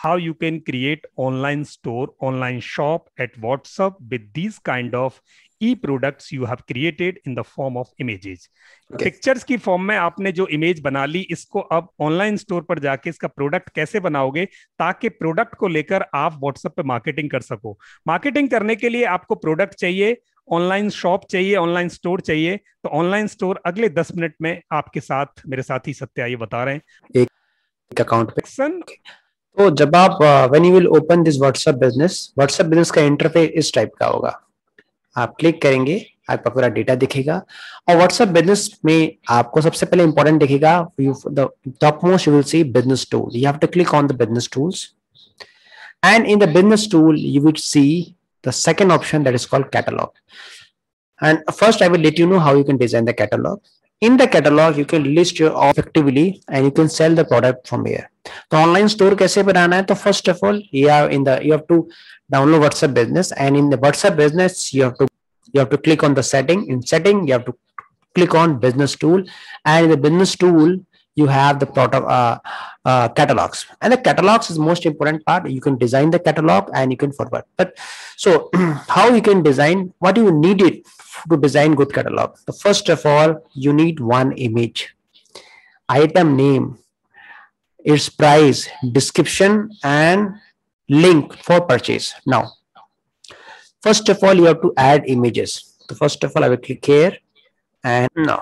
how you can create online store, online shop at WhatsApp with these kind of e-products you have created in the form of images. Pictures की form में आपने जो image बना ली, इसको अब online store पर जाके इसका प्रोडक्ट कैसे बनाओगे ताकि प्रोडक्ट को लेकर आप व्हाट्सएप पे मार्केटिंग कर सको। मार्केटिंग करने के लिए आपको प्रोडक्ट चाहिए, ऑनलाइन शॉप चाहिए, ऑनलाइन स्टोर चाहिए। तो ऑनलाइन स्टोर अगले 10 मिनट में आपके साथ मेरे साथी सत्या ये बता रहे हैं। एक अकाउंट पे तो जब आप when you will open this WhatsApp business का इंटरफेस इस टाइप का होगा। आप क्लिक करेंगे, आपका पूरा डेटा दिखेगा और व्हाट्सएप बिजनेस में आपको सबसे पहले इंपॉर्टेंट दिखेगा the top most you will see business tool. You have to click on the business tools and in the business tool you will see the second option that is called catalog. And first I will let you know how you can design the catalog. In the catalog you can list your offer effectively and you can sell the product from here. तो online store कैसे बनाना है? तो first of all you have to download WhatsApp Business, and in the WhatsApp Business you have to click on the setting. In setting you have to click on business tool, and in the business tool you have the product catalogs, and the catalogs is most important part. You can design the catalog and you can forward. But so how you can design, what you need it to design good catalog? So first of all you need one image, item name, its price, description and link for purchase. Now first of all you have to add images. So first of all I will click here, and now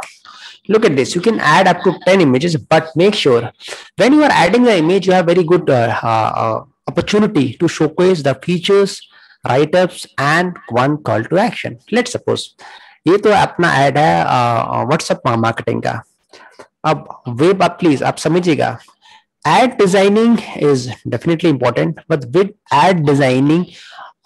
look at this. You can add up to 10 images, but make sure when you are adding the image, you have very good opportunity to showcase the features, write-ups, and one call to action. Let's suppose ये तो अपना add है WhatsApp marketing का। अब web आप please आप समझिएगा, ad designing is definitely important, but with ad designing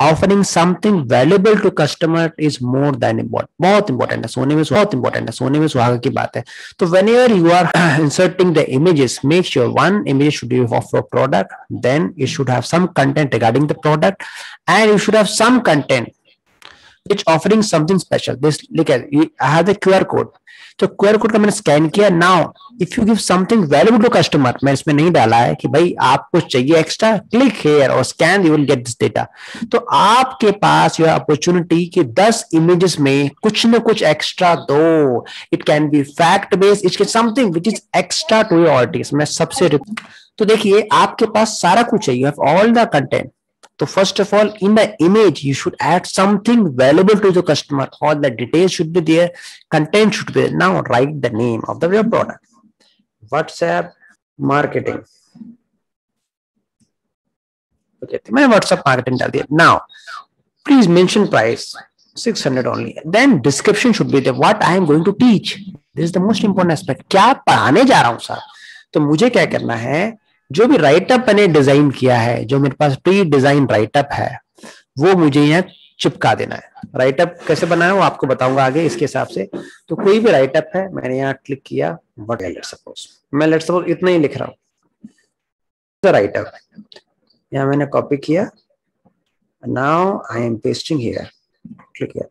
offering something valuable to customer is more than important. बहुत important है, सोने में सुहागा की बात है। तो whenever you are inserting the images, make sure one image should be of a product, then it should have some content regarding the product, and you should have some content which offering something special. This look at, I have the QR code. तो QR code का मैंने scan किया। Now if you give something valuable to customer, मैं इसमें नहीं डाला है कि भाई आपको चाहिए एक्स्ट्रा, क्लिक हियर और scan, you will get this data. तो आपके पास यह अपॉर्चुनिटी कि 10 इमेजेस में कुछ ना कुछ एक्स्ट्रा दो। It can be fact based, it can something which is extra to your audience. मैं सबसे तो देखिए आपके पास सारा कुछ चाहिए, you have all the content. So first of all, in the image, you should add something valuable to the customer. All the details should be there, content should be there. Now write the name of the product. WhatsApp marketing. Okay, मैं WhatsApp marketing डाल दिया. Now, please mention price 600 only. Then description should be there. What I am going to teach. This is the most important aspect. क्या पढ़ाने जा रहा हूँ sir? तो मुझे क्या करना है? जो भी राइटअप मैंने डिजाइन किया है, जो मेरे पास प्री डिजाइन राइटअप है, वो मुझे यहाँ चिपका देना है। राइटअप कैसे बनाया वो आपको बताऊंगा आगे इसके हिसाब से। तो कोई भी राइटअप है, मैंने यहाँ क्लिक किया, लेट्स सपोज इतना ही लिख रहा हूँ राइटअप, यहाँ मैंने कॉपी किया, now I am pasting here, click here,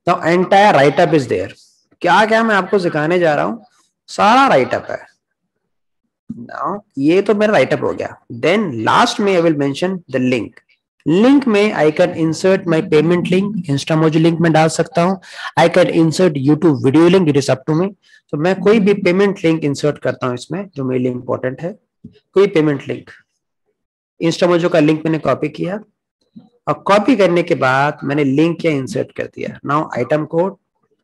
now entire write-up is there. क्या क्या मैं आपको सिखाने जा रहा हूँ, सारा राइटअप है। Now, ये तो मेरा राइटअप हो गया। देन लास्ट में I will mention the link. Link में I can insert my payment link, Instamojo link में डाल सकता हूँ। I can insert YouTube video link, it is up to me. तो मैं कोई भी पेमेंट लिंक इंसर्ट करता हूँ इसमें, जो मेरे लिए इंपॉर्टेंट है। कोई पेमेंट लिंक, इंस्टामोजो का लिंक मैंने कॉपी किया और कॉपी करने के बाद मैंने लिंक क्या इंसर्ट कर दिया। Now item code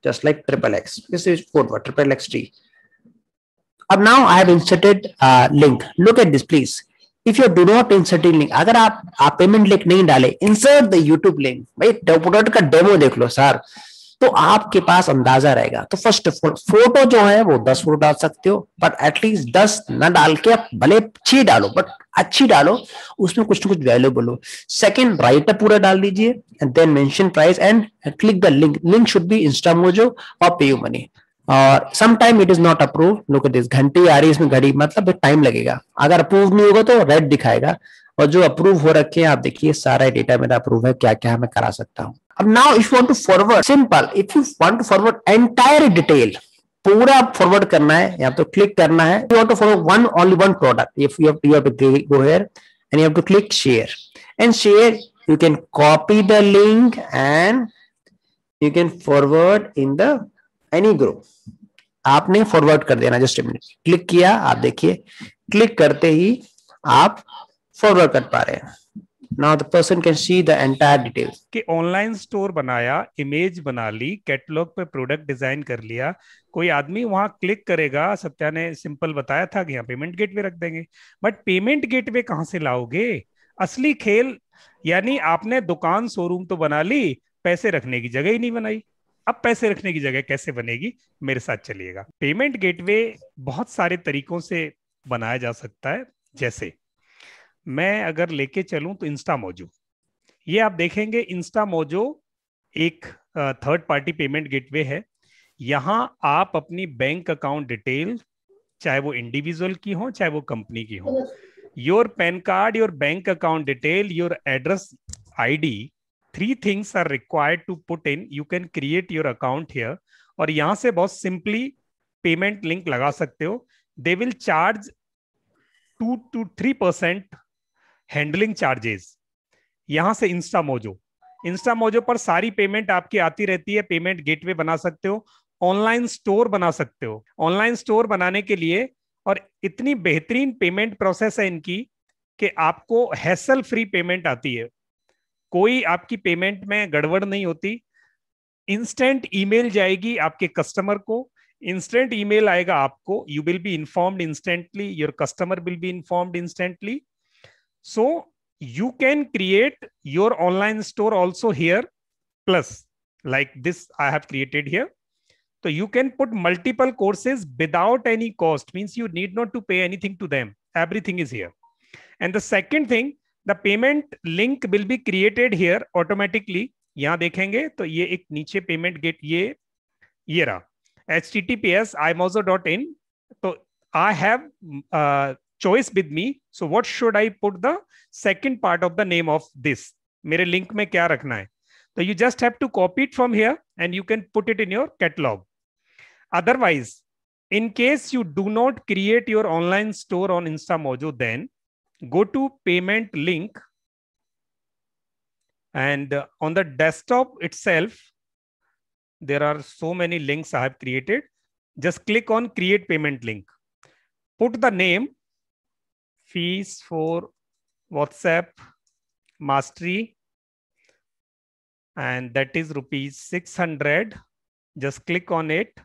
just like XXX, this is code word XXXT। अब now I have inserted link. Look at this please. If you do not insert link, अगर आप पेमेंट लिंक नहीं डाले, insert the YouTube link. भाई product का demo देख लो sir, तो आपके पास अंदाजा रहेगा। तो फर्स्ट ऑफ ऑल फोटो जो है वो 10 फोटो डाल सकते हो, बट एटलीस्ट 10 न डाल के भले 6 डालो, बट अच्छी डालो, उसमें कुछ ना कुछ वैल्यूएबल हो। सेकंड राइटअप पूरा डाल दीजिए and then mention price and click the link. Link should be Instamojo और पेयू मनी। और some time it is not approve. Look at this, घंटी आ रही है इसमें, घड़ी मतलब टाइम लगेगा। अगर अप्रूव नहीं होगा तो रेड दिखाएगा, और जो अप्रूव हो रखे हैं आप देखिए सारा डेटा मेरा अप्रूव है, क्या क्या मैं करा सकता हूँ। अब now if you want to forward, simple, if you want to forward entire detail, पूरा फॉरवर्ड करना है, यहाँ तो क्लिक करना है। You want to forward only one product, if you have to go here and you have to click share. And share, you can copy the link and you can forward in the any group. आपने forward कर देना, just minute click किया, आप देखिए click करते ही आप forward कर पा रहे हैं. Now the person can see the entire details. कि ऑनलाइन स्टोर बनाया, इमेज बना ली, कैटलॉग पे प्रोडक्ट डिजाइन कर लिया, कोई आदमी वहां क्लिक करेगा. सत्या ने सिंपल बताया था कि यहाँ पेमेंट गेटवे रख देंगे, बट पेमेंट गेटवे कहाँ से लाओगे? असली खेल, यानी आपने दुकान शोरूम तो बना ली, पैसे रखने की जगह ही नहीं बनाई. अब पैसे रखने की जगह कैसे बनेगी? मेरे साथ चलिएगा. पेमेंट गेटवे बहुत सारे तरीकों से बनाया जा सकता है. जैसे मैं अगर लेके चलूं तो इंस्टामोजो, ये आप देखेंगे इंस्टामोजो एक थर्ड पार्टी पेमेंट गेटवे है. यहां आप अपनी बैंक अकाउंट डिटेल, चाहे वो इंडिविजुअल की हो चाहे वो कंपनी की हो, your pan card, your bank account detail, your address, ID, 3 things are required to put in. You can create your account here. और यहां से बहुत सिंपली पेमेंट लिंक लगा सकते हो. They will charge 2 to 3% handling charges. यहां से इंस्टामोजो पर सारी पेमेंट आपकी आती रहती है. पेमेंट गेटवे बना सकते हो, ऑनलाइन स्टोर बना सकते हो. ऑनलाइन स्टोर बनाने के लिए, और इतनी बेहतरीन पेमेंट प्रोसेस है इनकी कि आपको हैसल फ्री पेमेंट आती है. कोई आपकी पेमेंट में गड़बड़ नहीं होती. इंस्टेंट ईमेल जाएगी आपके कस्टमर को, इंस्टेंट ईमेल आएगा आपको. You will be informed instantly, your customer will be informed instantly. So you can create your online store also here, plus like this I have created here. So you can put multiple courses without any cost, means you need not to pay anything to them. Everything is here. And the second thing, the payment link will be created here automatically. यहाँ देखेंगे तो ये एक नीचे payment gate, ये रहा https imozo.in. तो I have choice with me. So what should I put the second part of the name of this? मेरे लिंक में क्या रखना है? So you just have to copy it from here and you can put it in your catalog. Otherwise, in case you do not create your online store on InstaMojo, then go to payment link, and on the desktop itself, there are so many links I have created. Just click on create payment link. Put the name, fees for WhatsApp Mastery, and that is rupees 600. Just click on it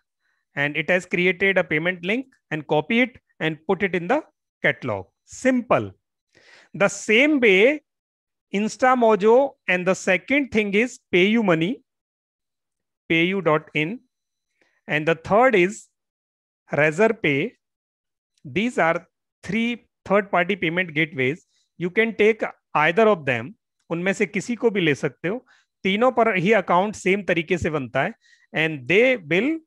and it has created a payment link, and copy it and put it in the catalog. Simple. The same way InstaMojo, and the second thing is PayUmoney, payu.in, and the third is Razorpay. These are 3 third-party payment gateways. You can take either of them. उनमें से किसी को भी ले सकते हो. तीनों पर ही अकाउंट सेम तरीके से बनता है, and they will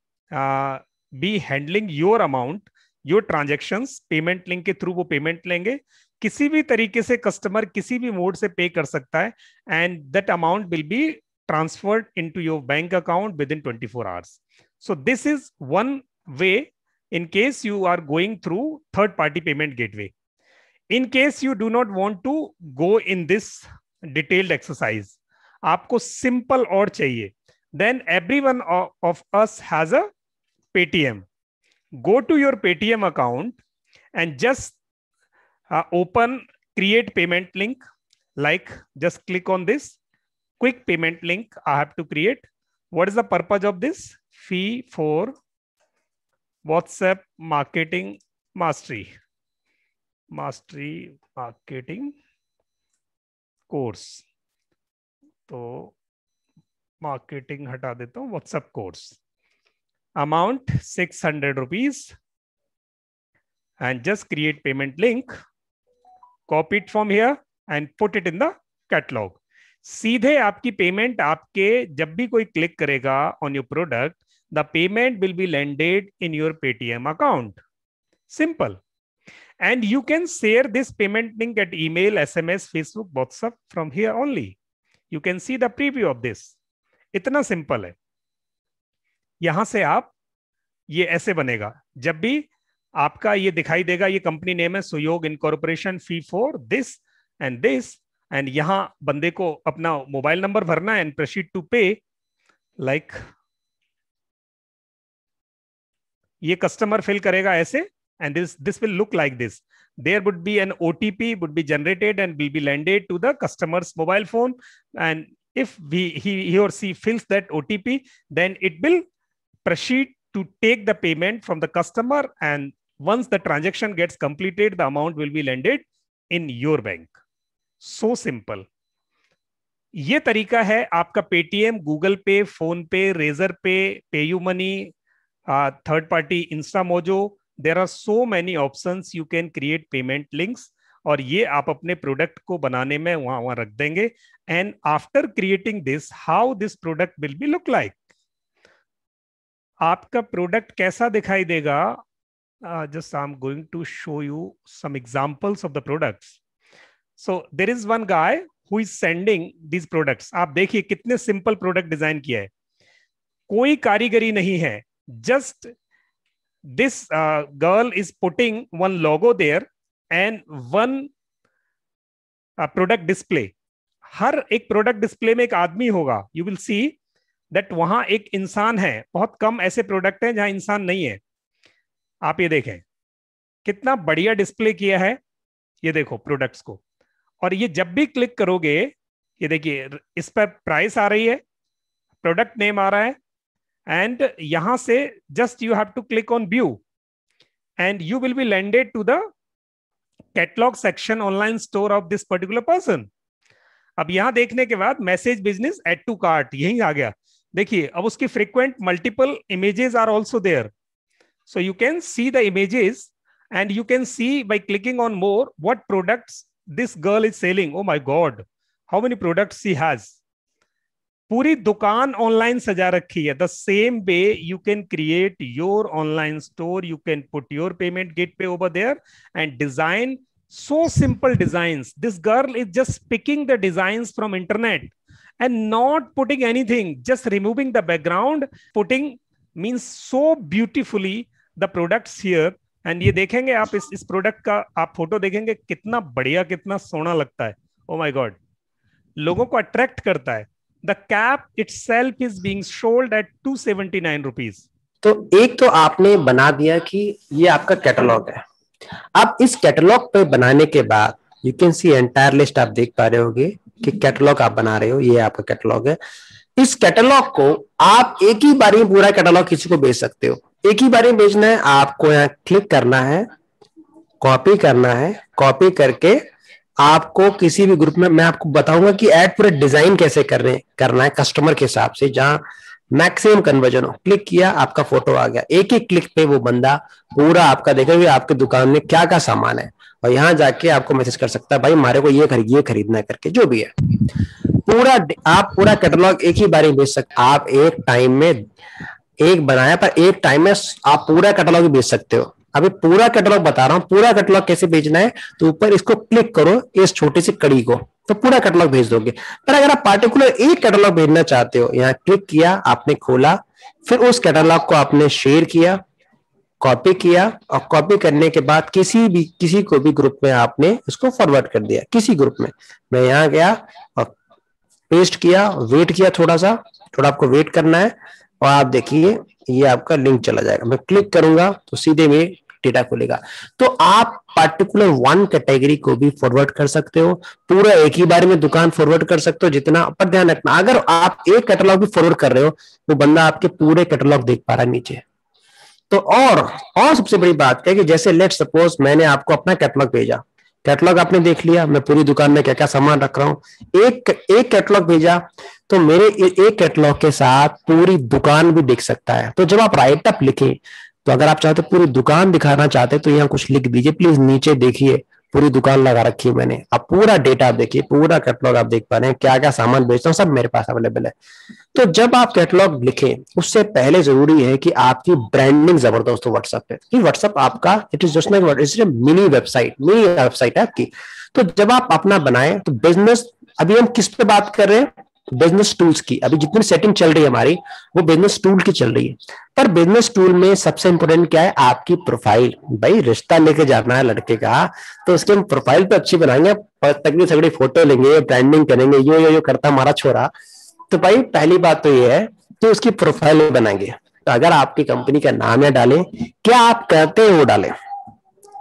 be handling your amount, your transactions. Payment link के थ्रू वो पेमेंट लेंगे. किसी भी तरीके से कस्टमर किसी भी मोड से पे कर सकता है, and that amount will be transferred into your bank account within 24 hours. So this is one way in case you are going through third-party payment gateway. In case you do not want to go in this detailed exercise, आपको simple और चाहिए, then everyone of us has a Paytm. Go to your Paytm account and just open create payment link. Like just click on this quick payment link I have to create. What is the purpose of this? Fee for WhatsApp Marketing Mastery marketing course. तो marketing हटा देता हूं, WhatsApp course. Amount 600 rupees, and just create payment link, copy it from here and put it in the catalog. सीधे आपकी payment, आपके जब भी कोई क्लिक करेगा on your product, the payment will be landed in your Paytm account. Simple. And you can share this payment link at email, SMS, Facebook, WhatsApp from here only. You can see the preview of this. इतना simple है. यहां से आप ये ऐसे बनेगा. जब भी आपका ये दिखाई देगा, ये कंपनी नेम है सुयोग incorporation, fee for this, and this, and यहाँ बंदे को अपना मोबाइल नंबर भरना है एंड प्रोसीड टू पे। लाइक ये कस्टमर फिल करेगा ऐसे, and this will look like this. There would be an OTP would be generated and will be landed to the customer's mobile phone, and if he or she fills that OTP, then it will proceed to take the payment from the customer, and once the transaction gets completed, the amount will be landed in your bank. So simple. ये तरीका है आपका Paytm, Google पे, phone पे, razor पे, PayU money, third party Instamojo, there are so many options you can create payment links, और ये आप अपने प्रोडक्ट को बनाने में वहां रख देंगे। And after creating this, how this product will be look like, आपका प्रोडक्ट कैसा दिखाई देगा। Just I am going to show you some examples of the products. So there is one guy who is sending this products. आप देखिए कितने simple product design किया है, कोई कारीगरी नहीं है, just this girl is putting one logo there and one product display. हर एक प्रोडक्ट डिस्प्ले में एक आदमी होगा। You will see that वहां एक इंसान है। बहुत कम ऐसे प्रोडक्ट हैं जहां इंसान नहीं है। आप ये देखें कितना बढ़िया डिस्प्ले किया है, ये देखो प्रोडक्ट्स को। और ये जब भी क्लिक करोगे, ये देखिए इस पर प्राइस आ रही है, प्रोडक्ट नेम आ रहा है, and यहां से just you have to click on view and you will be landed to the catalog section online store of this particular person. अब यहां देखने के बाद message business add to cart यही आ गया। देखिए अब उसकी frequent multiple images are also there, so you can see the images and you can see by clicking on more what products this girl is selling. Oh my god, how many products she has. पूरी दुकान online सजा रखी है। The same way you can create your online store, you can put your payment gateway over there and design so simple designs. This girl is just picking the designs from internet and not putting anything, just removing the background, putting means so beautifully the products here. And ये देखेंगे आप इस product का आप photo देखेंगे कितना बढ़िया, कितना सोना लगता है। Oh my God, लोगों को अट्रैक्ट करता है। The cap itself is being sold at 279 rupees. तो एक तो आपने बना दिया कि ये आपका कैटलॉग है। अब इस कैटलॉग पे बनाने के बाद you can see entire list, आप देख पा रहे होगे कि कैटलॉग आप बना रहे हो, ये आपका कैटलॉग है। इस कैटलॉग को आप एक ही बार में पूरा कैटलॉग किसी को बेच सकते हो। एक ही बार में बेचना है, आपको यहाँ क्लिक करना है, कॉपी करना है, कॉपी करके आपको किसी भी ग्रुप में, मैं आपको बताऊंगा कि ऐड पूरा डिजाइन कैसे करना है कस्टमर के हिसाब से, जहां मैक्सिमम कन्वर्जन हो। क्लिक किया, आपका फोटो आ गया। एक ही क्लिक पे वो बंदा पूरा आपका देखेगा आपके दुकान में क्या क्या सामान है, और यहाँ जाके आपको मैसेज कर सकता है भाई हमारे को ये खरीदना है करके, जो भी है। पूरा आप पूरा कैटलॉग एक ही बार में बेच सकते। आप एक टाइम में एक बनाया, पर एक टाइम में आप पूरा कैटलॉग भी बेच सकते हो। अभी पूरा कैटलॉग बता रहा हूँ, पूरा कैटलॉग कैसे बेचना है। तो ऊपर इसको क्लिक करो, इस छोटी सी कड़ी को, तो पूरा कैटलॉग भेज दोगे। पर अगर आप पार्टिकुलर एक कैटलॉग भेजना चाहते हो, यहाँ क्लिक किया, आपने खोला, फिर उस कैटलॉग को आपने शेयर किया, कॉपी किया, और कॉपी करने के बाद किसी को भी ग्रुप में आपने इसको फॉरवर्ड कर दिया, किसी ग्रुप में। मैं यहाँ गया और पेस्ट किया, वेट किया, थोड़ा आपको वेट करना है, और आप देखिए ये आपका लिंक चला जाएगा। मैं क्लिक करूंगा तो सीधे में डेटा खुलेगा। तो आप पार्टिकुलर वन कैटेगरी को भी फॉरवर्ड कर सकते हो, पूरा एक ही बार में दुकान फॉरवर्ड कर सकते हो। जितना पर ध्यान रखना, अगर आप एक कैटलॉग भी फॉरवर्ड कर रहे हो, वो बंदा आपके पूरे कैटलॉग देख पा रहा है नीचे। तो और सबसे बड़ी बात है कि जैसे लेट सपोज मैंने आपको अपना कैटलॉग भेजा, कैटलॉग आपने देख लिया, मैं पूरी दुकान में क्या क्या सामान रख रहा हूँ। एक कैटलॉग भेजा तो मेरे एक कैटलॉग के साथ पूरी दुकान भी देख सकता है। तो जब आप राइट अप लिखें, तो अगर आप चाहते पूरी दुकान दिखाना चाहते तो यहाँ कुछ लिख दीजिए, प्लीज नीचे देखिए पूरी दुकान लगा रखी है मैंने। अब पूरा डेटा आप देखिए, पूरा कैटलॉग आप देख पा रहे हैं, क्या क्या सामान बेचता हूँ सब मेरे पास अवेलेबल है। तो जब आप कैटलॉग लिखें, उससे पहले जरूरी है कि आपकी ब्रांडिंग जबरदस्त हो व्हाट्सएप पे। कि व्हाट्सएप आपका it is just like it's mini website है आपकी। तो जब आप अपना बनाए तो बिजनेस, अभी हम किस पे बात कर रहे हैं, बिजनेस टूल्स की। अभी जितनी सेटिंग चल रही है हमारी वो बिजनेस टूल की चल रही है, पर बिजनेस टूल में सबसे इंपॉर्टेंट क्या है, आपकी प्रोफाइल। भाई रिश्ता लेके जाना है लड़के का, तो उसके हम प्रोफाइल तो अच्छी बनाएंगे, तगड़ी तगड़ी फोटो लेंगे, ब्रांडिंग करेंगे, यो करता हमारा छोरा। तो भाई पहली बात तो ये है कि उसकी प्रोफाइल बनाएंगे। तो अगर आपकी कंपनी का नाम या डालें, क्या आप करते हैं वो डालें,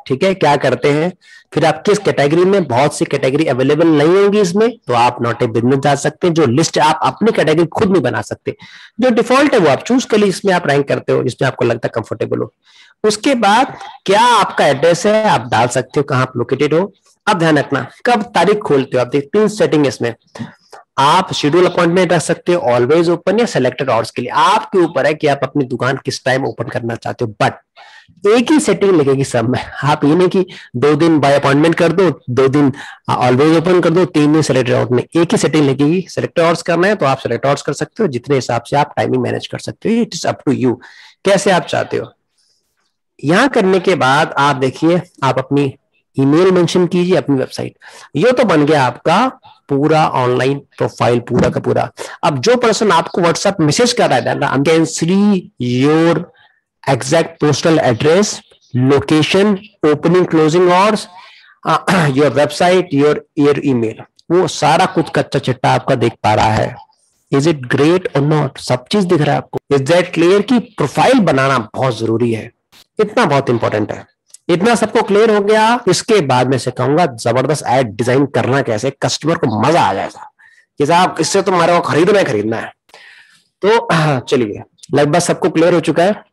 ठीक है, क्या करते हैं, फिर आप किस कैटेगरी में, बहुत सी कैटेगरी अवेलेबल नहीं होगी इसमें, तो आप नॉट ए बिजनेस जा सकते हैं। जो लिस्ट आप अपनी कैटेगरी खुद नहीं बना सकते, जो डिफॉल्ट है वो आप चूज कर ली, इसमें आप रैंक करते हो जिसमें आपको लगता है कंफर्टेबल हो। उसके बाद क्या आपका एड्रेस है, आप डाल सकते हो कहां आप लोकेटेड हो। अब ध्यान रखना कब तारीख खोलते हो, आप देखते 3 सेटिंग इसमें, आप शेड्यूल अपॉइंटमेंट रख सकते हो, ऑलवेज ओपन या सिलेक्टेड आवर्स के लिए, आपके ऊपर है कि आप अपनी दुकान किस टाइम ओपन करना चाहते हो। बट एक ही सेटिंग लगेगी सब में, आप ये नहीं कि 2 दिन बाय अपॉइंटमेंट कर दो, 2 दिन ऑलवेज ओपन कर दो, 3 दिन सिलेक्टेड आवर्स में, एक ही सेटिंग लगेगी। सिलेक्टेड आवर्स करना है तो आप सिलेक्ट आवर्स कर सकते हो, जितने हिसाब से आप टाइमिंग मैनेज कर सकते हो, it is up to you कैसे आप चाहते हो। यहां करने के बाद आप देखिए, आप अपनी ईमेल मेंशन कीजिए, अपनी वेबसाइट, ये तो बन गया आपका पूरा ऑनलाइन प्रोफाइल पूरा का पूरा। अब जो पर्सन आपको व्हाट्सएप मैसेज कर रहा है, I can see your exact postal address, location, opening closing hours, your website, your email, वो सारा कुछ कच्चा चिट्टा आपका देख पा रहा है। इज इट ग्रेट और नॉट, सब चीज दिख रहा है आपको। इज दैट क्लियर कि प्रोफाइल बनाना बहुत जरूरी है, इतना बहुत इंपॉर्टेंट है। इतना सबको क्लियर हो गया, इसके बाद मैं से कहूंगा जबरदस्त एड डिजाइन करना कैसे, कस्टमर को मजा आ जाएगा कि साहब इससे तो हमारे को खरीदना है। तो चलिए लगभग सबको क्लियर हो चुका है।